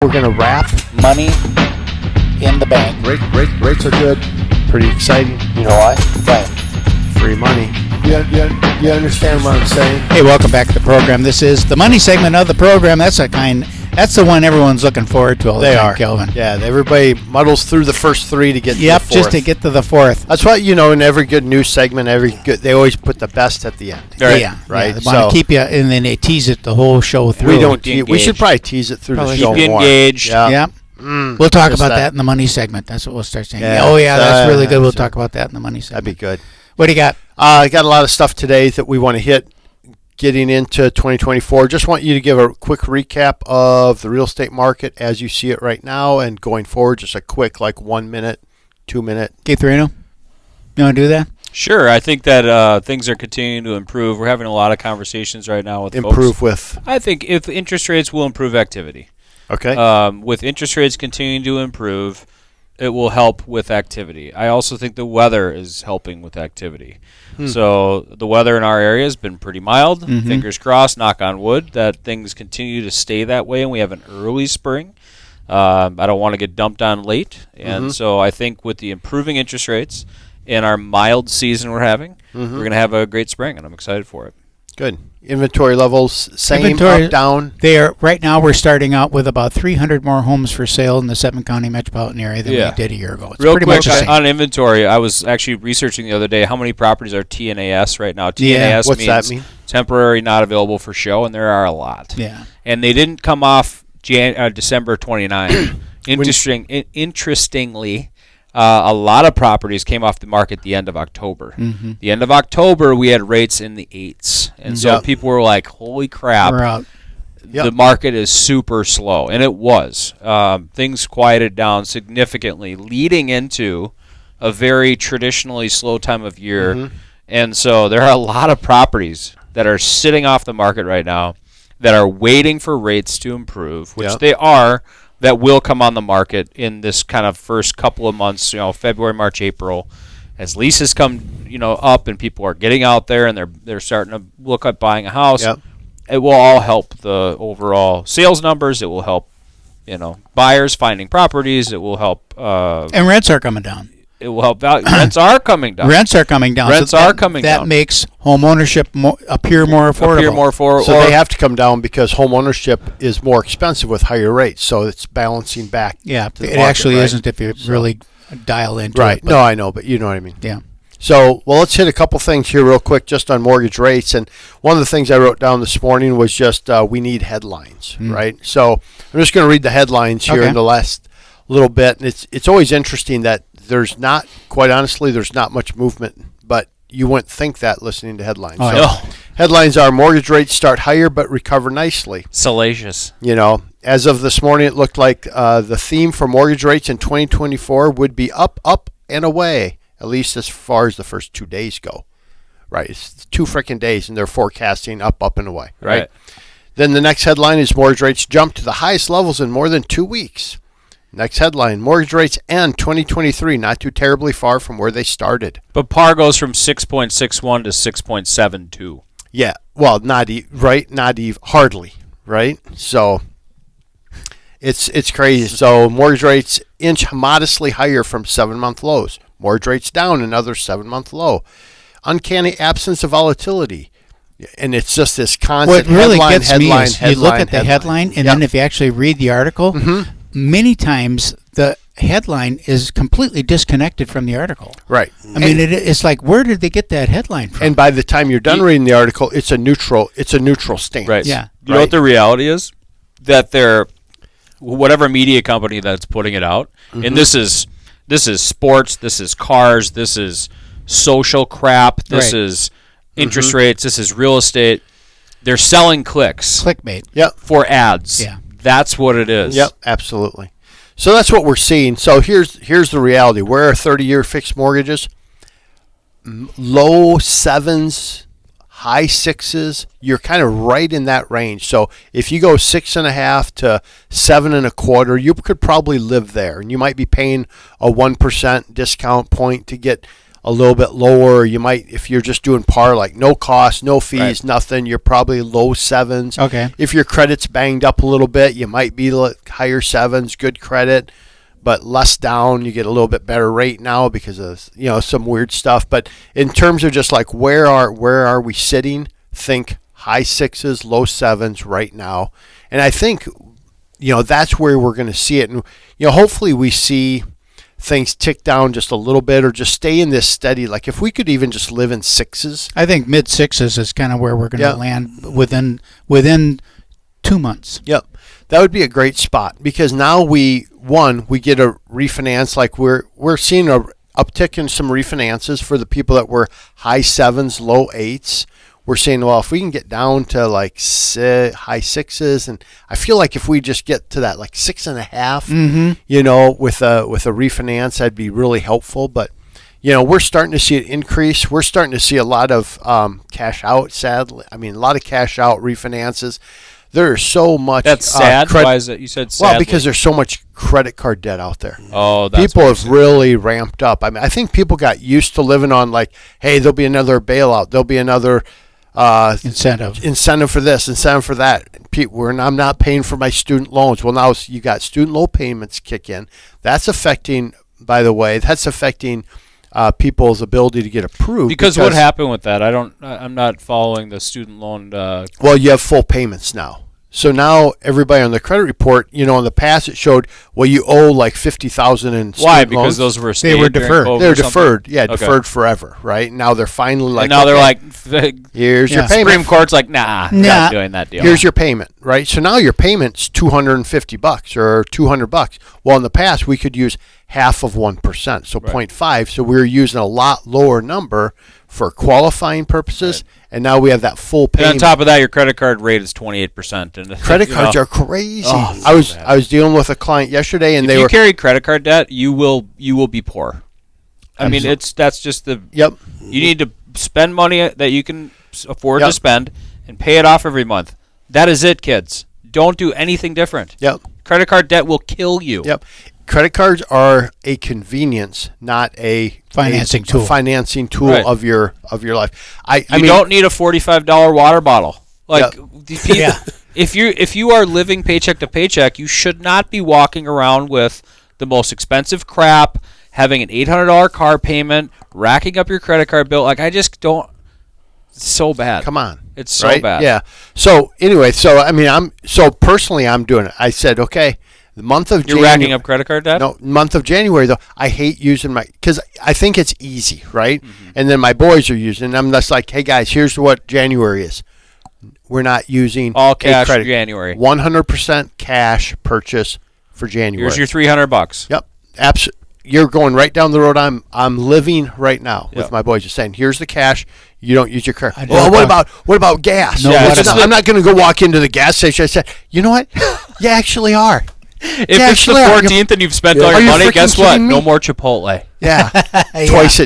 We're going to wrap money in the bank. Rates are good. Pretty exciting. You know why? Why? Free money. You understand what I'm saying? Hey, welcome back to the program. This is the money segment of the program. That's the one everyone's looking forward to all the time, Kelvin. Yeah, everybody muddles through the first three to get to the fourth. Just to get to the fourth. That's why, in every good news segment, they always put the best at the end. Right. Yeah. Right. They want to keep you, and then they tease it the whole show through. We should probably tease it through the show more. Keep you engaged. Yeah. We'll talk about that in the money segment. That's what we'll start saying. Yeah. That's really good. We'll talk about that in the money segment. That'd be good. What do you got? I got a lot of stuff today that we want to hit getting into 2024. Just want you to give a quick recap of the real estate market as you see it right now and going forward. Just a quick, 1 minute, 2 minute. Keith Reno, you want to do that? Sure. I think that things are continuing to improve. We're having a lot of conversations right now with folks. I think if interest rates will improve activity. Okay. With interest rates continuing to improve, it will help with activity. I also think the weather is helping with activity. So the weather in our area has been pretty mild. Fingers crossed, knock on wood, that things continue to stay that way and we have an early spring. I don't want to get dumped on late. And so I think with the improving interest rates and our mild season we're having, we're going to have a great spring, and I'm excited for it. Good. Inventory levels, same, up, down? Right now we're starting out with about 300 more homes for sale in the 7-county metropolitan area than we did a year ago. It's real pretty quick much the same. On inventory, I was actually researching the other day how many properties are TNAS right now. TNAS what's means that mean? Temporary, not available for show, and there are a lot. Yeah. And they didn't come off December 29. Interestingly, a lot of properties came off the market the end of October. The end of October, we had rates in the 8s. And so people were like, holy crap, we're out. The market is super slow. And it was. Things quieted down significantly leading into a very traditionally slow time of year. And so there are a lot of properties that are sitting off the market right now that are waiting for rates to improve, which they are, that will come on the market in this kind of first couple of months, February, March, April, as leases come, up and people are getting out there and they're starting to look at buying a house. It will all help the overall sales numbers. It will help, buyers finding properties. It will help. And rents are coming down. It will help. Rents are coming down. Rents are coming down. That makes home ownership appear more affordable. So they have to come down because home ownership is more expensive with higher rates. So it's balancing back. Yeah, to the it market, actually right? isn't if you really dial into it. Right. No, I know, but you know what I mean. Yeah. So, let's hit a couple things here real quick just on mortgage rates. And one of the things I wrote down this morning was just we need headlines, right? So I'm just going to read the headlines here in the last little bit. And it's always interesting that there's not much movement, but you wouldn't think that listening to headlines. Headlines are moortgage rates start higher but recover nicely. Salacious. As of this morning, it looked like the theme for mortgage rates in 2024 would be up, up, and away, at least as far as the first 2 days go. Right. It's 2 freaking days, and they're forecasting up, up, and away. Right. Then the next headline is mortgage rates jump to the highest levels in more than 2 weeks. Next headline, mortgage rates end 2023, not too terribly far from where they started. But par goes from 6.61 to 6.72. Yeah, well, hardly, right? So it's crazy. So mortgage rates inch modestly higher from 7-month lows. Mortgage rates down another 7-month low. Uncanny absence of volatility. And it's just this constant what really headline, gets me is you look at the headline, and then if you actually read the article, many times the headline is completely disconnected from the article. Right. I mean, it's like, where did they get that headline from? And by the time you're done reading the article, it's a neutral stance. Right. Yeah. You know what the reality is? That whatever media company that's putting it out, and this is sports, this is cars, this is social crap, this is interest rates, this is real estate. They're selling clicks. Clickbait. For ads. Yeah. That's what it is. Yep, absolutely. So that's what we're seeing. So here's the reality. Where are 30-year fixed mortgages? Low 7s, high 6s. You're kind of right in that range. So if you go 6.5 to 7.25, you could probably live there, and you might be paying a 1% discount point to get a little bit lower. You might, if you're just doing par, like no cost, no fees, nothing, you're probably low 7s. Okay. If your credit's banged up a little bit, you might be higher 7s, good credit, but less down. You get a little bit better rate now because of, some weird stuff. But in terms of just like where are we sitting, think high 6s, low 7s right now. And I think, that's where we're going to see it. And, hopefully we see things tick down just a little bit or just stay in this steady. Like if we could even just live in 6s. I think mid 6s is kind of where we're going to land within 2 months. Yep. That would be a great spot because now we get a refinance. Like we're seeing a uptick in some refinances for the people that were high 7s, low 8s. We're saying, well, if we can get down to like high 6s, and I feel like if we just get to that like 6.5, with a refinance, that'd be really helpful. But we're starting to see it increase. We're starting to see a lot of cash out. Sadly, a lot of cash out refinances. There's so much. That's sad. Why is it? You said sadly. Well, because there's so much credit card debt out there. Oh, that's people have really ramped up. I think people got used to living on like, hey, there'll be another bailout. There'll be another incentive for this, incentive for that. I'm not paying for my student loans. Well, now you got student loan payments kick in. That's affecting, by the way, people's ability to get approved. Because what happened with that? I'm not following the student loan. Well, you have full payments now. So now everybody on the credit report, in the past it showed, well, you owe like $50,000 in student Why? Because loans. those were They were deferred. They're deferred. Yeah, deferred forever, right? Now they're finally like, and now they're like, here's your payment. Supreme Court's like, nah, not doing that deal. Here's your payment, right? So now your payment's $250 or $200. Well, in the past we could use half of 1%, so 0.5. So we were using a lot lower number for qualifying purposes, and now we have that full payment. And on top of that, your credit card rate is 28%. And credit cards are crazy. Oh, I was dealing with a client yesterday, and if you carry credit card debt, you will be poor. That's just the. Yep. You need to spend money that you can afford to spend and pay it off every month. That is it, kids. Don't do anything different. Yep. Credit card debt will kill you. Yep. Credit cards are a convenience, not a financing tool. Of your life. You don't need a $45 water bottle. Like if you are living paycheck to paycheck, you should not be walking around with the most expensive crap, having an $800 car payment, racking up your credit card bill. Like I just don't. It's so bad. Come on. It's so bad. Yeah. So anyway, I'm doing it. I said, okay. The month of You're racking up credit card debt? No, month of January, though, I hate using because I think it's easy, right? Mm-hmm. And then my boys are using it, and I'm just like, hey, guys, here's what January is. We're not using all cash for January. 100% cash purchase for January. Here's your $300. Yep. Absolutely. You're going right down the road I'm living right now with my boys. Just saying, here's the cash. You don't use your credit. Well, what about gas? No, I'm not going to go walk into the gas station. I said, you know what? You actually are. If it's the 14th and you've spent all your money, guess what? No more Chipotle. Yeah. Twice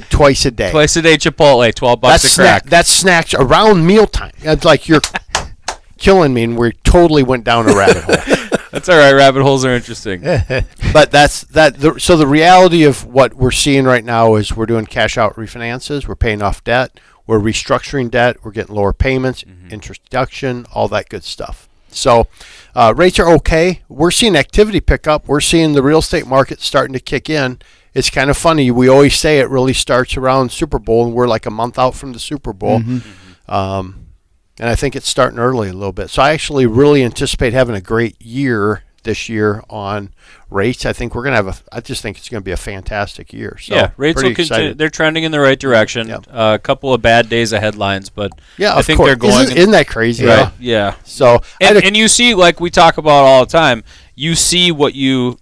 a day. Twice a day Chipotle, $12 a crack. That's snacks around mealtime. It's like you're killing me, and we totally went down a rabbit hole. That's all right. Rabbit holes are interesting. But so the reality of what we're seeing right now is we're doing cash out refinances. We're paying off debt. We're restructuring debt. We're getting lower payments, interest deduction, all that good stuff. So rates are okay. We're seeing activity pick up. We're seeing the real estate market starting to kick in. It's kind of funny. We always say it really starts around Super Bowl, and we're like a month out from the Super Bowl. And I think it's starting early a little bit. So I actually really anticipate having a great year this year on rates. I think we're going to I just think it's going to be a fantastic year. So rates will continue. They're trending in the right direction. Yep. A couple of bad days of headlines, but I think course. They're going. Isn't that crazy? Right. Yeah. So and you see, like we talk about all the time, you see what you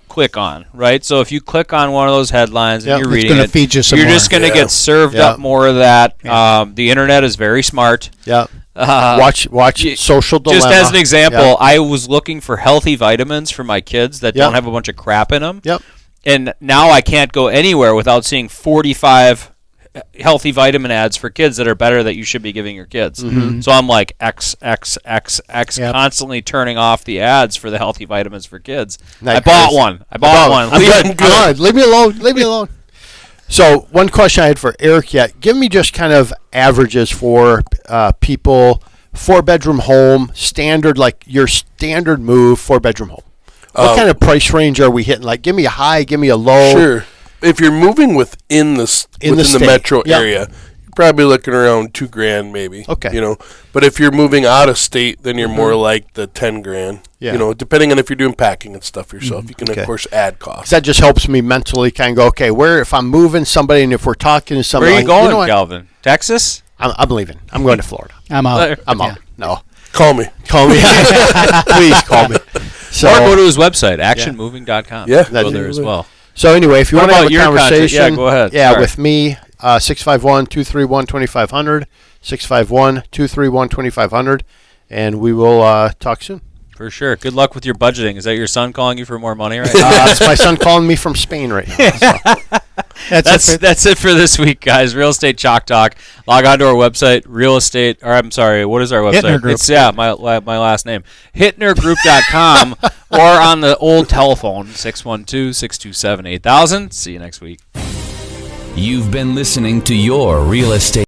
click on, right? So if you click on one of those headlines and you're reading it's going to feed you some you're more. Just going to get served up more of that. Yeah. The internet is very smart. Yeah. Watch Social Dilemma. Just as an example, I was looking for healthy vitamins for my kids that don't have a bunch of crap in them. Yep. And now I can't go anywhere without seeing 45 healthy vitamin ads for kids that are better that you should be giving your kids. Mm-hmm. So I'm like X, constantly turning off the ads for the healthy vitamins for kids. I bought one. I'm good. Leave me alone. So one question I had for Eric yet, give me just kind of averages for people, 4-bedroom home, standard, like your standard move, 4-bedroom home. What kind of price range are we hitting? Like, give me a high, give me a low. Sure. If you're moving within the metro area, you're probably looking around $2,000 maybe. Okay. You know, but if you're moving out of state, then you're more like the $10,000. Yeah. You know, depending on if you're doing packing and stuff yourself, you can of course add costs. That just helps me mentally kind of go, okay, where if I'm moving somebody and if we're talking to somebody, Where are you going, know what? Calvin? Texas? I'm leaving. I'm going to Florida. I'm out. I'm out. No. Call me. Call me. Please call me. So, Or go to his website, actionmoving.com. Yeah. Go there as well. So anyway, if you What want to have about a your conversation, contact? Yeah, go ahead. Yeah, Sorry. with me, 651-231-2500, 651-231-2500, and we will talk soon. For sure. Good luck with your budgeting. Is that your son calling you for more money right now? It's my son calling me from Spain right now. So. That's it for this week, guys. Real Estate Chalk Talk. Log on to our website, what is our website? Hittner Group. It's my last name. Hittnergroup.com or on the old telephone, 612-627-8000. See you next week. You've been listening to Your Real Estate